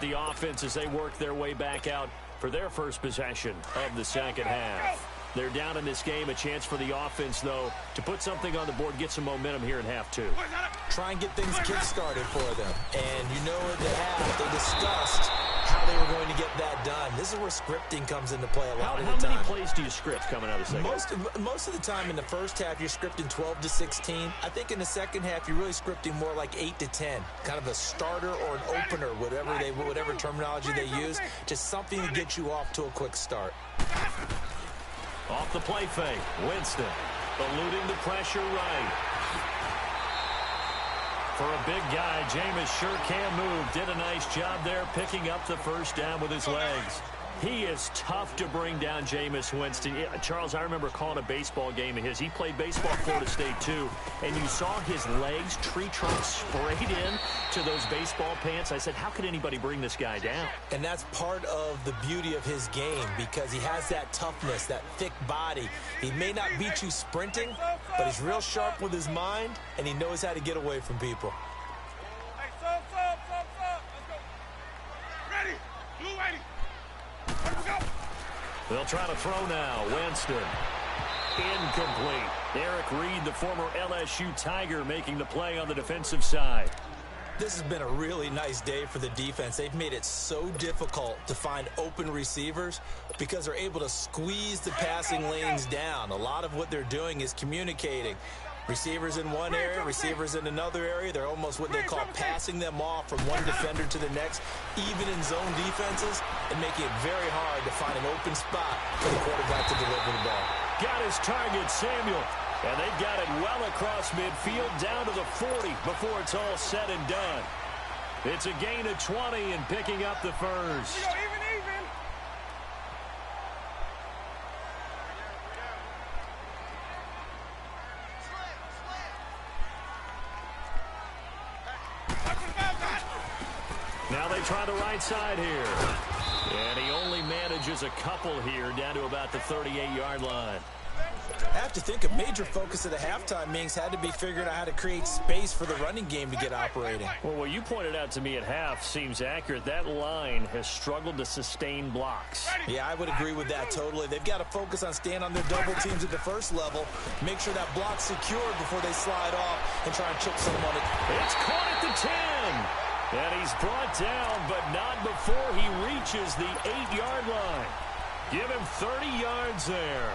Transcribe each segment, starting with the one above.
the offense as they work their way back out for their first possession of the second half. They're down in this game. A chance for the offense, though, to put something on the board, get some momentum here in half two. Try and get things kick-started for them. And you know at the half, they discussed how they were going to get that done. This is where scripting comes into play a lot of the time. How many plays do you script coming out of the second? Most of the time in the first half, you're scripting 12 to 16. I think in the second half, you're really scripting more like 8 to 10. Kind of a starter or an opener, whatever terminology they use. Just something to get you off to a quick start. Off the play fake, Winston eluding the pressure right. For a big guy, Jameis sure can move. Did a nice job there picking up the first down with his legs. He is tough to bring down, Jameis Winston. Charles, I remember calling a baseball game of his. He played baseball at Florida State, too, and you saw his legs, tree trunks sprayed in to those baseball pants. I said, how could anybody bring this guy down? And that's part of the beauty of his game because he has that toughness, that thick body. He may not beat you sprinting, but he's real sharp with his mind, and he knows how to get away from people. They'll try to throw now. Winston. Incomplete. Eric Reed, the former LSU Tiger, making the play on the defensive side. This has been a really nice day for the defense. They've made it so difficult to find open receivers because they're able to squeeze the passing lanes down. A lot of what they're doing is communicating. Receivers in one area, receivers in another area. They're almost what they call passing them off from one defender to the next, even in zone defenses, and making it very hard to find an open spot for the quarterback to deliver the ball. Got his target, Samuel. And they've got it well across midfield down to the 40 before it's all said and done. It's a gain of 20 and picking up the first. Now they try the right side here. And he only manages a couple here down to about the 38-yard line. I have to think a major focus of the halftime meetings had to be figuring out how to create space for the running game to get operating. Well, what you pointed out to me at half seems accurate. That line has struggled to sustain blocks. Yeah, I would agree with that totally. They've got to focus on staying on their double teams at the first level, make sure that block's secured before they slide off and try and chip someone. It's caught at the 10. And he's brought down, but not before he reaches the 8-yard line. Give him 30 yards there.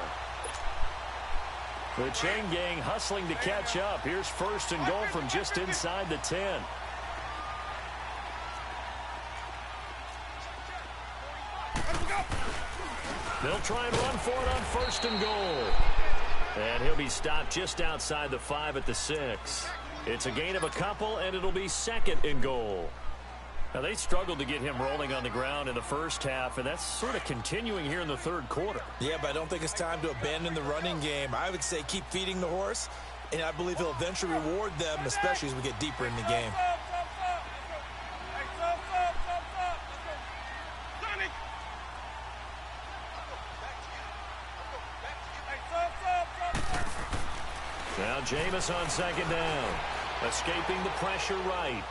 The chain gang hustling to catch up. Here's first and goal from just inside the 10. They'll try and run for it on first and goal. And he'll be stopped just outside the 5 at the 6. It's a gain of a couple, and it'll be second and goal. Now, they struggled to get him rolling on the ground in the first half, and that's sort of continuing here in the third quarter. Yeah, but I don't think it's time to abandon the running game. I would say keep feeding the horse, and I believe he'll eventually reward them, especially as we get deeper in the game. Now Jameis on second down. Escaping the pressure right.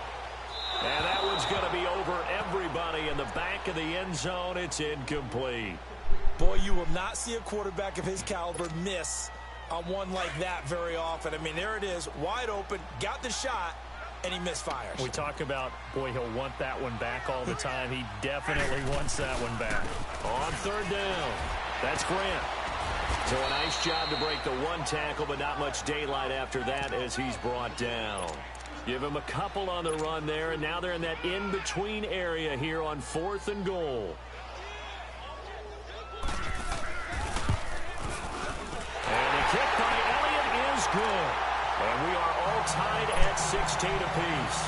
And that one's going to be over everybody in the back of the end zone. It's incomplete. Boy, you will not see a quarterback of his caliber miss on one like that very often. I mean, there it is, wide open, got the shot, and he misfires. We talk about, boy, he'll want that one back all the time. He definitely wants that one back. On third down, that's Grant. So a nice job to break the one tackle, but not much daylight after that as he's brought down. Give him a couple on the run there, and now they're in that in-between area here on fourth and goal. And the kick by Elliott is good. And we are all tied at 16 apiece.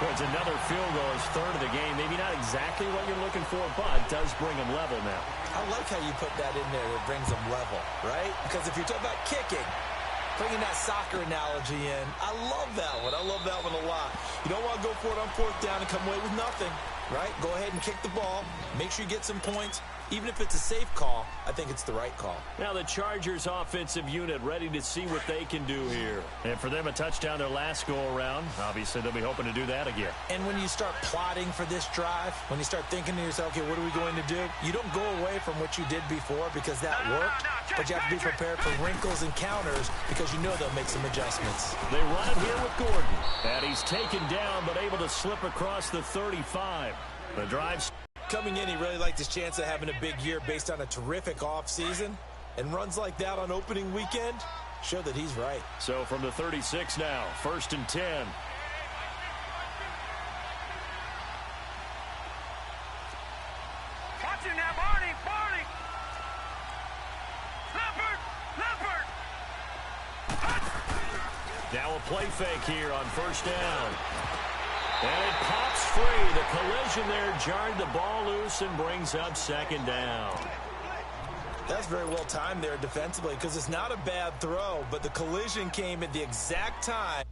It's another field goal, his third of the game. Maybe not exactly what you're looking for, but does bring them level now. I like how you put that in there. It brings them level, right? Because if you're talking about kicking, bringing that soccer analogy in, I love that one. I love that one a lot. You don't want to go for it on fourth down and come away with nothing, right? Go ahead and kick the ball. Make sure you get some points. Even if it's a safe call, I think it's the right call. Now the Chargers offensive unit ready to see what they can do here. And for them, a touchdown their last go-around. Obviously, they'll be hoping to do that again. And when you start plotting for this drive, when you start thinking to yourself, okay, what are we going to do? You don't go away from what you did before because that worked, but you have to be prepared for wrinkles and counters because you know they'll make some adjustments. They run it here with Gordon. And he's taken down, but able to slip across the 35. The drive's coming in, he really liked his chance of having a big year based on a terrific offseason. And runs like that on opening weekend show that he's right. So from the 36 now, 1st and 10. Watch him now, Barney! Leopard! Now a play fake here on 1st down. And it pops free. The collision there jarred the ball loose and brings up 2nd down. That's very well timed there defensively because it's not a bad throw, but the collision came at the exact time